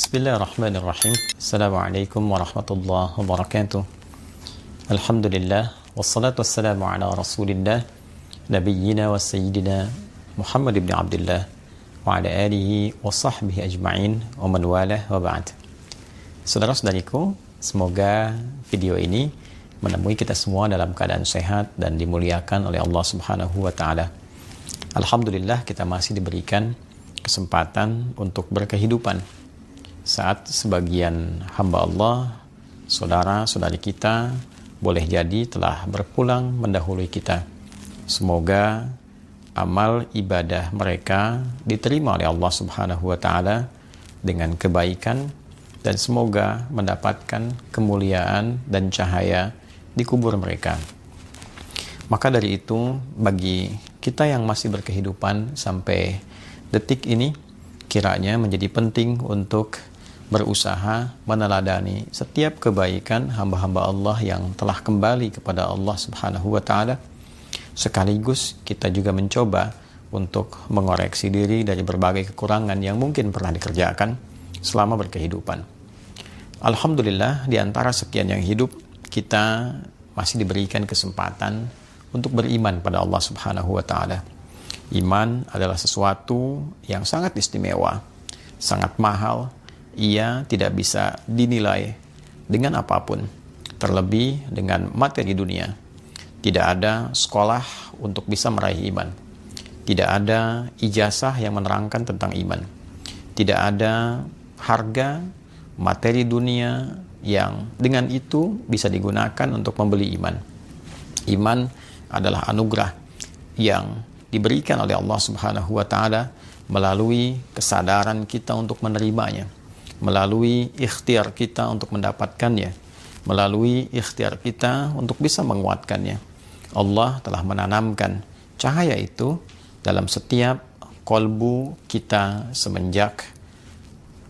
Bismillahirrahmanirrahim. Assalamualaikum warahmatullahi wabarakatuh. Alhamdulillah wassalatu wassalamu ala Rasulillah nabiyyina wa sayyidina Muhammad ibn Abdullah wa ala alihi wa sahbihi ajma'in wa man walah wa ba'd. Saudara-saudariku, semoga video ini menemui kita semua dalam keadaan sehat dan dimuliakan oleh Allah Subhanahu wa taala. Alhamdulillah kita masih diberikan kesempatan untuk berkehidupan. Saat sebagian hamba Allah, saudara-saudari kita, boleh jadi telah berpulang mendahului kita. Semoga amal ibadah mereka diterima oleh Allah Subhanahu wa taala dengan kebaikan dan semoga mendapatkan kemuliaan dan cahaya di kubur mereka. Maka dari itu, bagi kita yang masih berkehidupan sampai detik ini, kiranya menjadi penting untuk berusaha meneladani setiap kebaikan hamba-hamba Allah yang telah kembali kepada Allah Subhanahu wa taala. Sekaligus kita juga mencoba untuk mengoreksi diri dari berbagai kekurangan yang mungkin pernah dikerjakan selama berkehidupan. Alhamdulillah, di antara sekian yang hidup, kita masih diberikan kesempatan untuk beriman pada Allah Subhanahu wa taala. Iman adalah sesuatu yang sangat istimewa, sangat mahal. Ia tidak bisa dinilai dengan apapun, terlebih dengan materi dunia. Tidak ada sekolah untuk bisa meraih iman. Tidak ada ijazah yang menerangkan tentang iman. Tidak ada harga materi dunia yang dengan itu bisa digunakan untuk membeli iman. Iman adalah anugerah yang diberikan oleh Allah Subhanahu wa taala melalui kesadaran kita untuk menerimanya, melalui ikhtiar kita untuk mendapatkannya, melalui ikhtiar kita untuk bisa menguatkannya. Allah telah menanamkan cahaya itu dalam setiap kolbu kita semenjak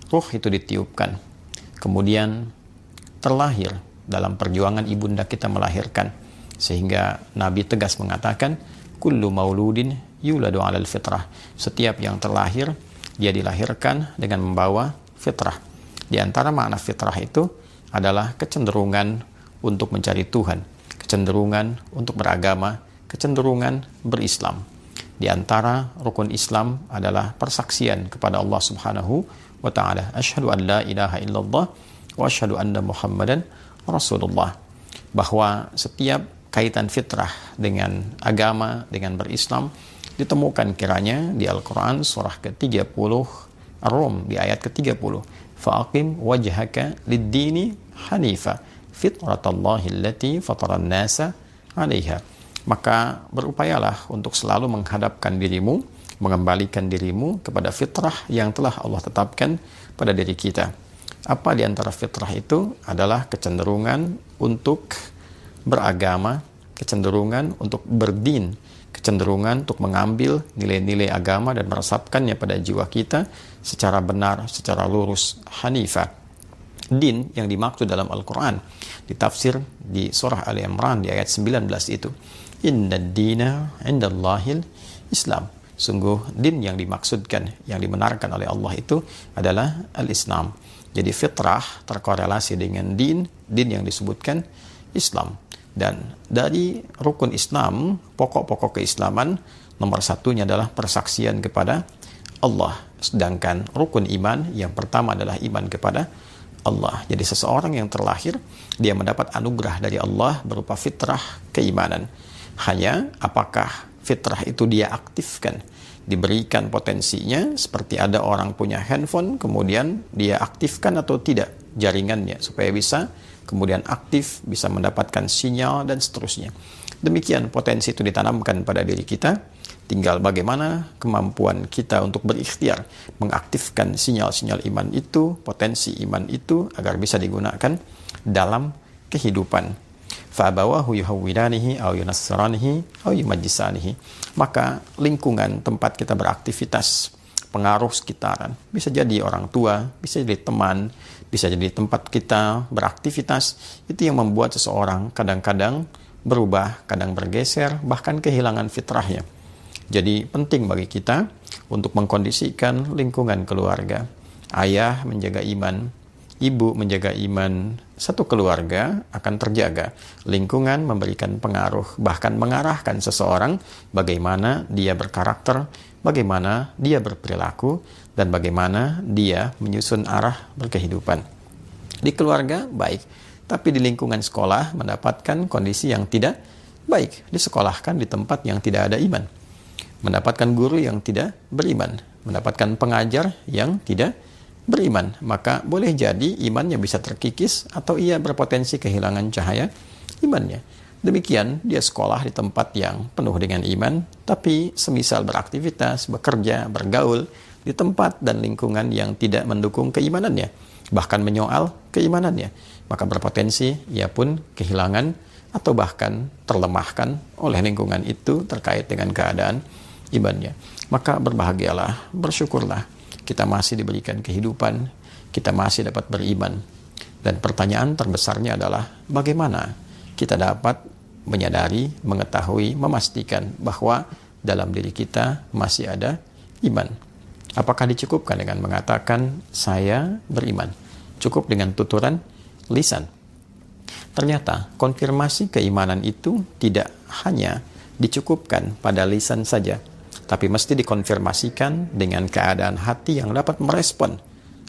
ruh itu ditiupkan. Kemudian terlahir dalam perjuangan ibunda kita melahirkan. Sehingga Nabi tegas mengatakan, kullu mauludin yuladu 'alal fitrah. Setiap yang terlahir, dia dilahirkan dengan membawa fitrah. Di antara makna fitrah itu adalah kecenderungan untuk mencari Tuhan, kecenderungan untuk beragama, kecenderungan berislam. Di antara rukun Islam adalah persaksian kepada Allah Subhanahu wa taala. Asyhadu an la ilaha illallah wa asyhadu anna Muhammadan Rasulullah. Bahwa setiap kaitan fitrah dengan agama, dengan berislam ditemukan kiranya di Al-Quran surah ke-30 Ar-Rum di ayat ke-30. Fa'aqim wajhaka lid-dini hanifa fitratallahi allati fataran nasa 'alaiha. Maka berupayalah untuk selalu menghadapkan dirimu, mengembalikan dirimu kepada fitrah yang telah Allah tetapkan pada diri kita. Apa di antara fitrah itu adalah kecenderungan untuk beragama, kecenderungan untuk berdin, kecenderungan untuk mengambil nilai-nilai agama dan meresapkannya pada jiwa kita secara benar, secara lurus, hanifah. Din yang dimaksud dalam Al-Quran ditafsir di surah Ali Imran di ayat 19 itu, inna dina indallahil Islam. Sungguh din yang dimaksudkan, yang dibenarkan oleh Allah itu adalah al-Islam. Jadi fitrah terkorelasi dengan din yang disebutkan Islam. Dan dari rukun Islam, pokok-pokok keislaman, nomor satunya adalah persaksian kepada Allah. Sedangkan rukun iman yang pertama adalah iman kepada Allah. Jadi seseorang yang terlahir, dia mendapat anugerah dari Allah berupa fitrah keimanan. Hanya apakah fitrah itu dia aktifkan, diberikan potensinya, seperti ada orang punya handphone, kemudian dia aktifkan atau tidak jaringannya, supaya bisa kemudian aktif, bisa mendapatkan sinyal, dan seterusnya. Demikian potensi itu ditanamkan pada diri kita, tinggal bagaimana kemampuan kita untuk berikhtiar, mengaktifkan sinyal-sinyal iman itu, potensi iman itu, agar bisa digunakan dalam kehidupan. Fa'abawahu yuhawwidanihi au yunassiranihi au yumajjisanihi. Maka lingkungan tempat kita beraktivitas, pengaruh sekitaran, bisa jadi orang tua, bisa jadi teman, bisa jadi tempat kita beraktivitas, itu yang membuat seseorang kadang-kadang berubah, kadang bergeser, bahkan kehilangan fitrahnya. Jadi penting bagi kita untuk mengkondisikan lingkungan keluarga, ayah menjaga iman, ibu menjaga iman, satu keluarga akan terjaga. Lingkungan memberikan pengaruh, bahkan mengarahkan seseorang bagaimana dia berkarakter, bagaimana dia berperilaku, dan bagaimana dia menyusun arah berkehidupan. Di keluarga baik, tapi di lingkungan sekolah mendapatkan kondisi yang tidak baik, disekolahkan di tempat yang tidak ada iman, mendapatkan guru yang tidak beriman, mendapatkan pengajar yang tidak beriman, maka boleh jadi imannya bisa terkikis atau ia berpotensi kehilangan cahaya imannya. Demikian dia sekolah di tempat yang penuh dengan iman, tapi semisal beraktivitas, bekerja, bergaul di tempat dan lingkungan yang tidak mendukung keimanannya, bahkan menyoal keimanannya, maka berpotensi ia pun kehilangan atau bahkan terlemahkan oleh lingkungan itu terkait dengan keadaan imannya. Maka berbahagialah, bersyukurlah, kita masih diberikan kehidupan, kita masih dapat beriman. Dan pertanyaan terbesarnya adalah bagaimana kita dapat menyadari, mengetahui, memastikan bahwa dalam diri kita masih ada iman. Apakah dicukupkan dengan mengatakan saya beriman? Cukup dengan tuturan lisan? Ternyata konfirmasi keimanan itu tidak hanya dicukupkan pada lisan saja, tapi mesti dikonfirmasikan dengan keadaan hati yang dapat merespon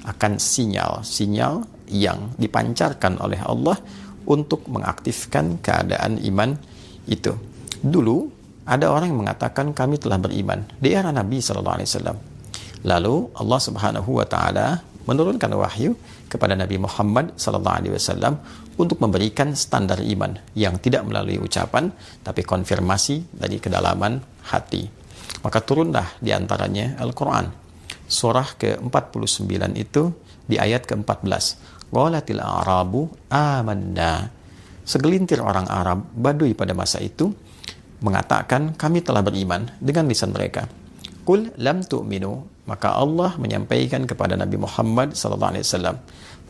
akan sinyal-sinyal yang dipancarkan oleh Allah untuk mengaktifkan keadaan iman itu. Dulu ada orang yang mengatakan kami telah beriman di era Nabi SAW. Lalu Allah Subhanahu wa Ta'ala menurunkan wahyu kepada Nabi Muhammad SAW untuk memberikan standar iman yang tidak melalui ucapan, tapi konfirmasi dari kedalaman hati. Maka turunlah diantaranya Al-Quran. Surah ke-49 itu di ayat ke-14. Qalatil a'rabu amanna. Segelintir orang Arab, Baduy pada masa itu, mengatakan kami telah beriman dengan lisan mereka. Qul lam tu'minu. Maka Allah menyampaikan kepada Nabi Muhammad SAW.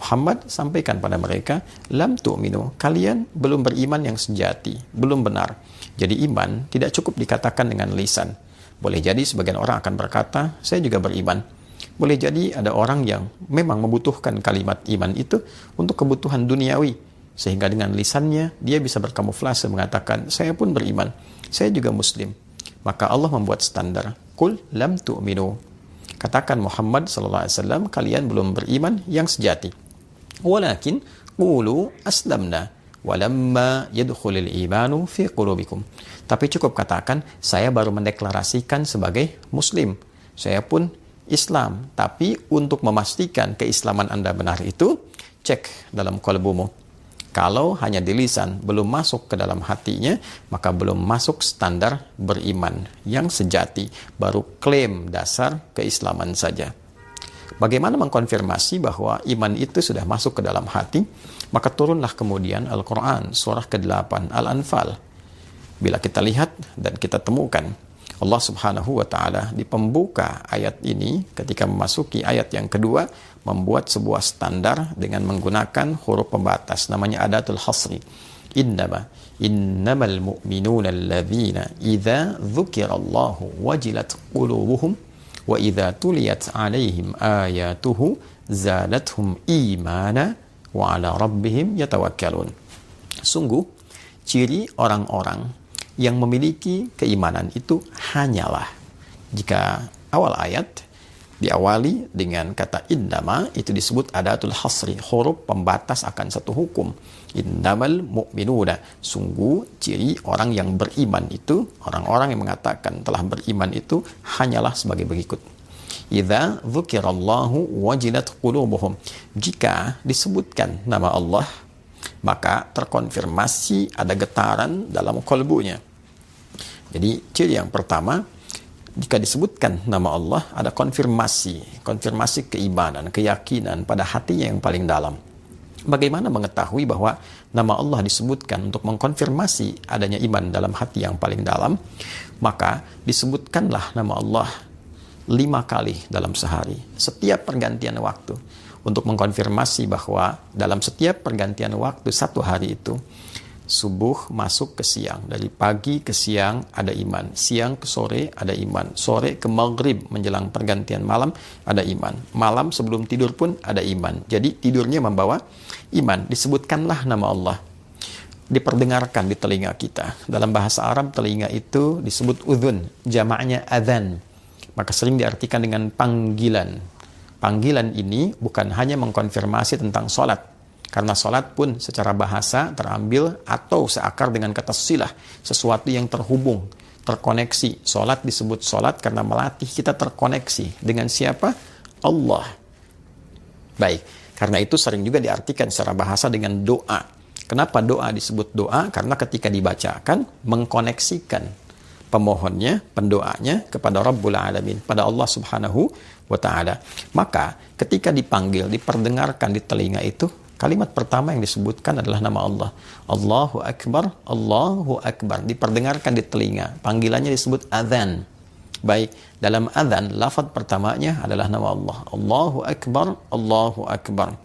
Muhammad sampaikan pada mereka, lam tu'minu. Kalian belum beriman yang sejati, belum benar. Jadi iman tidak cukup dikatakan dengan lisan. Boleh jadi sebagian orang akan berkata, saya juga beriman. Boleh jadi ada orang yang memang membutuhkan kalimat iman itu untuk kebutuhan duniawi. Sehingga dengan lisannya, dia bisa berkamuflase mengatakan, saya pun beriman. Saya juga muslim. Maka Allah membuat standar. Qul lam tu'minu. Katakan Muhammad SAW, kalian belum beriman yang sejati. Walakin qulu aslamna. Walamma yadkhulul imanu fi qulubikum. Tapi cukup katakan, saya baru mendeklarasikan sebagai muslim. Saya pun Islam. Tapi untuk memastikan keislaman Anda benar itu, cek dalam qalbumu. Kalau hanya di lisan, belum masuk ke dalam hatinya, maka belum masuk standar beriman yang sejati. Baru klaim dasar keislaman saja. Bagaimana mengkonfirmasi bahwa iman itu sudah masuk ke dalam hati? Maka turunlah kemudian Al-Quran, surah ke-8, Al-Anfal. Bila kita lihat dan kita temukan, Allah Subhanahu wa Ta'ala di pembuka ayat ini, ketika memasuki ayat yang kedua, membuat sebuah standar dengan menggunakan huruf pembatas, namanya adatul hasri. Innamal mu'minuna alladzina idza dzukirallahu wajilat qulubuhum wa idza tuliyat alaihim ayatuhu zadatuhum imana wa ala rabbihim yatawakkalun. Sungguh, ciri orang-orang yang memiliki keimanan itu hanyalah jika awal ayat diawali dengan kata innama, itu disebut adatul hasri, huruf pembatas akan satu hukum. Innamal mu'minuna, sungguh ciri orang yang beriman itu, orang-orang yang mengatakan telah beriman itu hanyalah sebagai berikut. Idza dzukirallahu wajilat qulubuhum, jika disebutkan nama Allah, maka terkonfirmasi ada getaran dalam kalbunya. Jadi ciri yang pertama, jika disebutkan nama Allah, ada konfirmasi keimanan, keyakinan pada hatinya yang paling dalam. Bagaimana mengetahui bahwa nama Allah disebutkan untuk mengkonfirmasi adanya iman dalam hati yang paling dalam? Maka disebutkanlah nama Allah 5 kali dalam sehari, setiap pergantian waktu, untuk mengkonfirmasi bahwa dalam setiap pergantian waktu 1 hari itu, Subuh masuk ke siang, dari pagi ke siang ada iman, siang ke sore ada iman, sore ke maghrib menjelang pergantian malam ada iman, malam sebelum tidur pun ada iman. Jadi tidurnya membawa iman. Disebutkanlah nama Allah, diperdengarkan di telinga kita. Dalam bahasa Arab telinga itu disebut udhun, jamaknya adhan, maka sering diartikan dengan panggilan. Panggilan ini bukan hanya mengkonfirmasi tentang sholat, karena sholat pun secara bahasa terambil atau seakar dengan kata silah, sesuatu yang terhubung, terkoneksi. Sholat disebut sholat karena melatih kita terkoneksi dengan siapa? Allah. Baik, karena itu sering juga diartikan secara bahasa dengan doa. Kenapa doa disebut doa? Karena ketika dibacakan mengkoneksikan pemohonnya, pendoanya kepada Rabbul Alamin, pada Allah Subhanahu wa Ta'ala. Maka ketika dipanggil, diperdengarkan di telinga itu, kalimat pertama yang disebutkan adalah nama Allah. Allahu Akbar, Allahu Akbar. Diperdengarkan di telinga. Panggilannya disebut azan. Baik, dalam azan, lafaz pertamanya adalah nama Allah. Allahu Akbar, Allahu Akbar.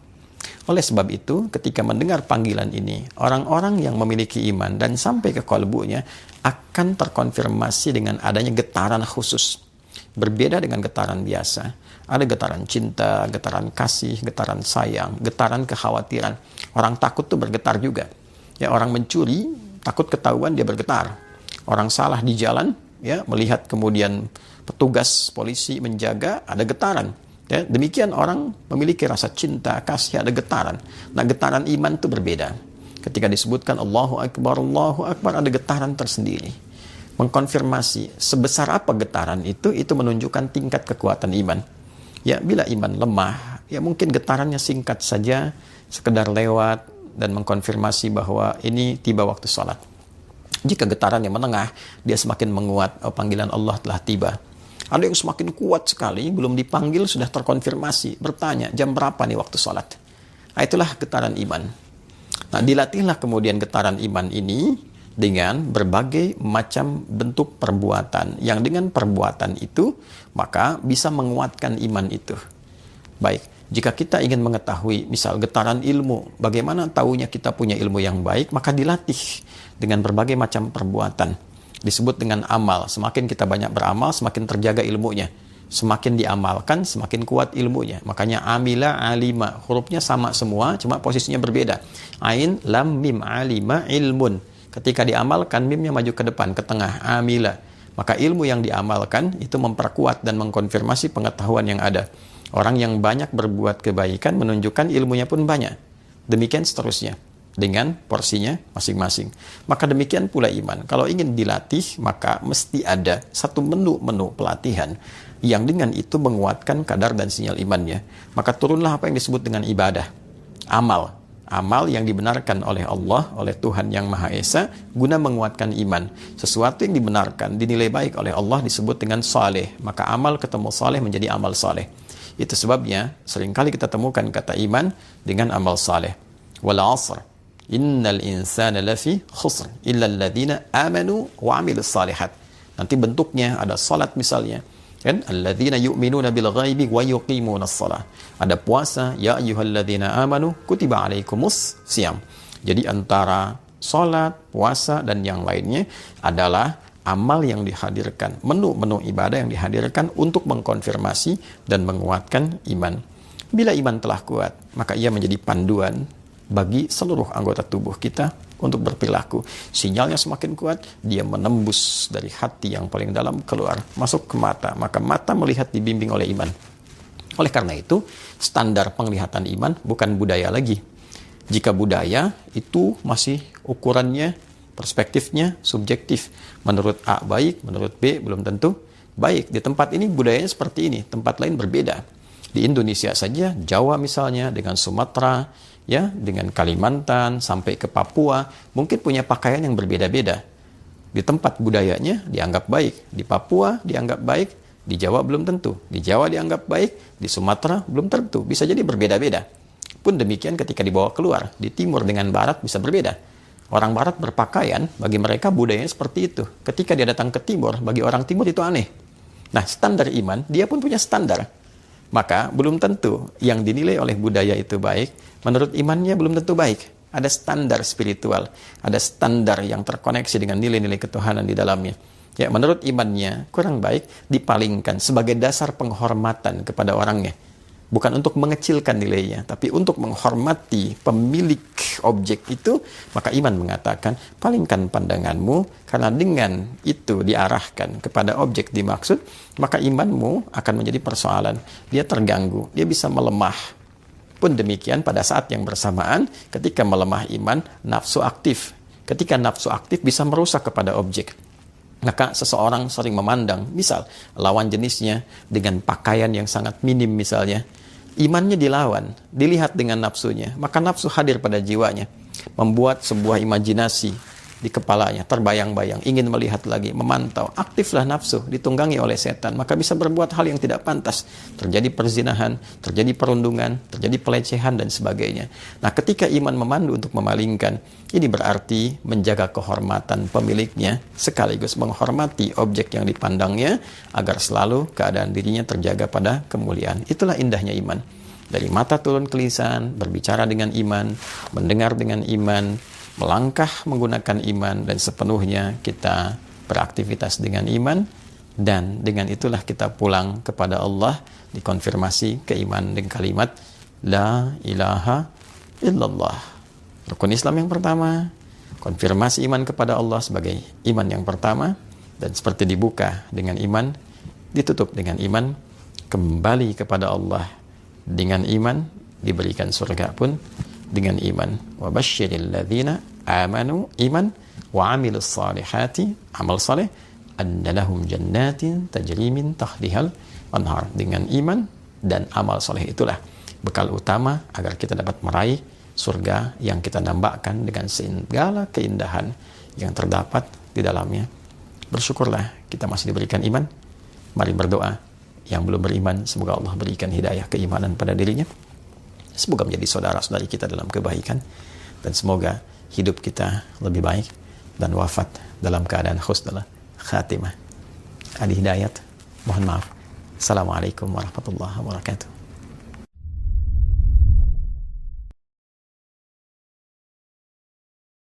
Oleh sebab itu, ketika mendengar panggilan ini, orang-orang yang memiliki iman dan sampai ke kalbunya akan terkonfirmasi dengan adanya getaran khusus. Berbeda dengan getaran biasa. Ada getaran cinta, getaran kasih, getaran sayang, getaran kekhawatiran. Orang takut tuh bergetar juga. Ya, orang mencuri, takut ketahuan dia bergetar. Orang salah di jalan, ya, melihat kemudian petugas polisi menjaga, ada getaran. Ya, demikian orang memiliki rasa cinta, kasih, ada getaran. Nah, getaran iman itu berbeda. Ketika disebutkan Allahu Akbar, ada getaran tersendiri. Mengkonfirmasi sebesar apa getaran itu menunjukkan tingkat kekuatan iman. Ya, bila iman lemah, ya mungkin getarannya singkat saja, sekedar lewat dan mengkonfirmasi bahwa ini tiba waktu sholat. Jika getarannya menengah, dia semakin menguat, panggilan Allah telah tiba. Ada yang semakin kuat sekali, belum dipanggil sudah terkonfirmasi, bertanya jam berapa nih waktu sholat. Nah, itulah getaran iman. Nah, dilatihlah kemudian getaran iman ini dengan berbagai macam bentuk perbuatan, yang dengan perbuatan itu maka bisa menguatkan iman itu. Baik, jika kita ingin mengetahui misal getaran ilmu, bagaimana tahunya kita punya ilmu yang baik, maka dilatih dengan berbagai macam perbuatan. Disebut dengan amal. Semakin kita banyak beramal, semakin terjaga ilmunya. Semakin diamalkan, semakin kuat ilmunya. Makanya amila, alima, hurufnya sama semua, cuma posisinya berbeda. Ain, lam, mim, alima, ilmun. Ketika diamalkan, mimnya maju ke depan, ke tengah, amila. Maka ilmu yang diamalkan itu memperkuat dan mengkonfirmasi pengetahuan yang ada. Orang yang banyak berbuat kebaikan menunjukkan ilmunya pun banyak. Demikian seterusnya, dengan porsinya masing-masing. Maka demikian pula iman. Kalau ingin dilatih, maka mesti ada satu menu pelatihan yang dengan itu menguatkan kadar dan sinyal imannya. Maka turunlah apa yang disebut dengan ibadah, amal. Amal yang dibenarkan oleh Allah, oleh Tuhan Yang Maha Esa, guna menguatkan iman. Sesuatu yang dibenarkan, dinilai baik oleh Allah disebut dengan saleh. Maka amal ketemu saleh menjadi amal saleh. Itu sebabnya seringkali kita temukan kata iman dengan amal saleh. Wal 'asr, innal insana lafi khusr, illa alladhina amanu wa 'amilus salihat. Nanti bentuknya ada salat misalnya. Kan alladzina yu'minuna bil ghaibi wa yuqimunas shalah. Ada puasa, ya ayyuhalladzina amanu kutiba alaikumus syiyam. Jadi antara salat, puasa dan yang lainnya adalah amal yang dihadirkan, menu-menu ibadah yang dihadirkan untuk mengkonfirmasi dan menguatkan iman. Bila iman telah kuat, maka ia menjadi panduan bagi seluruh anggota tubuh kita untuk berperilaku. Sinyalnya semakin kuat, dia menembus dari hati yang paling dalam keluar, masuk ke mata. Maka mata melihat dibimbing oleh iman. Oleh karena itu, standar penglihatan iman bukan budaya lagi. Jika budaya, itu masih ukurannya, perspektifnya subjektif. Menurut A baik, menurut B belum tentu baik. Di tempat ini budayanya seperti ini, tempat lain berbeda. Di Indonesia saja, Jawa misalnya, dengan Sumatera, ya, dengan Kalimantan sampai ke Papua mungkin punya pakaian yang berbeda-beda. Di tempat budayanya dianggap baik, di Papua dianggap baik, di Jawa belum tentu. Di Jawa dianggap baik, di Sumatera belum tentu. Bisa jadi berbeda-beda. Pun demikian ketika dibawa keluar, di timur dengan barat bisa berbeda. Orang barat berpakaian, bagi mereka budayanya seperti itu. Ketika dia datang ke timur, bagi orang timur itu aneh. Nah, standar iman, dia pun punya standar. Maka belum tentu yang dinilai oleh budaya itu baik, menurut imannya belum tentu baik. ada standar spiritual, ada standar yang terkoneksi dengan nilai-nilai ketuhanan di dalamnya. Ya, menurut imannya kurang baik dipalingkan sebagai dasar penghormatan kepada orangnya. Bukan untuk mengecilkan nilainya, tapi untuk menghormati pemilik objek itu, maka iman mengatakan, palingkan pandanganmu, karena dengan itu diarahkan kepada objek dimaksud, maka imanmu akan menjadi persoalan. Dia terganggu, dia bisa melemah. Pun demikian pada saat yang bersamaan, ketika melemah iman, nafsu aktif. Ketika nafsu aktif bisa merusak kepada objek. Maka seseorang sering memandang, misal lawan jenisnya dengan pakaian yang sangat minim misalnya, imannya dilawan, dilihat dengan nafsunya, maka nafsu hadir pada jiwanya, membuat sebuah imajinasi di kepalanya, terbayang-bayang, ingin melihat lagi, memantau, aktiflah nafsu, ditunggangi oleh setan, maka bisa berbuat hal yang tidak pantas, terjadi perzinahan, terjadi perundungan, terjadi pelecehan, dan sebagainya. Nah, ketika iman memandu untuk memalingkan, ini berarti menjaga kehormatan pemiliknya, sekaligus menghormati objek yang dipandangnya, agar selalu keadaan dirinya terjaga pada kemuliaan. Itulah indahnya iman. Dari mata turun ke lisan, berbicara dengan iman, mendengar dengan iman, melangkah menggunakan iman, dan sepenuhnya kita beraktivitas dengan iman, dan dengan itulah kita pulang kepada Allah dikonfirmasi keimanan dengan kalimat La ilaha illallah. Rukun Islam yang pertama, konfirmasi iman kepada Allah sebagai iman yang pertama, dan seperti dibuka dengan iman, ditutup dengan iman, kembali kepada Allah dengan iman, diberikan surga pun dengan iman. Wa basyiril ladzina amanu iman wa amilus salihati amal saleh anna lahum jannatin tajri min tahtihal anhar. Dengan iman dan amal saleh itulah bekal utama agar kita dapat meraih surga yang kita dambakan dengan segala keindahan yang terdapat di dalamnya. Bersyukurlah kita masih diberikan iman. Mari berdoa. Yang belum beriman, semoga Allah berikan hidayah keimanan pada dirinya. Semoga menjadi saudara-saudari kita dalam kebaikan, dan semoga hidup kita lebih baik dan wafat dalam keadaan husnul khatimah. Adi Hidayat, mohon maaf. Assalamualaikum warahmatullahi wabarakatuh.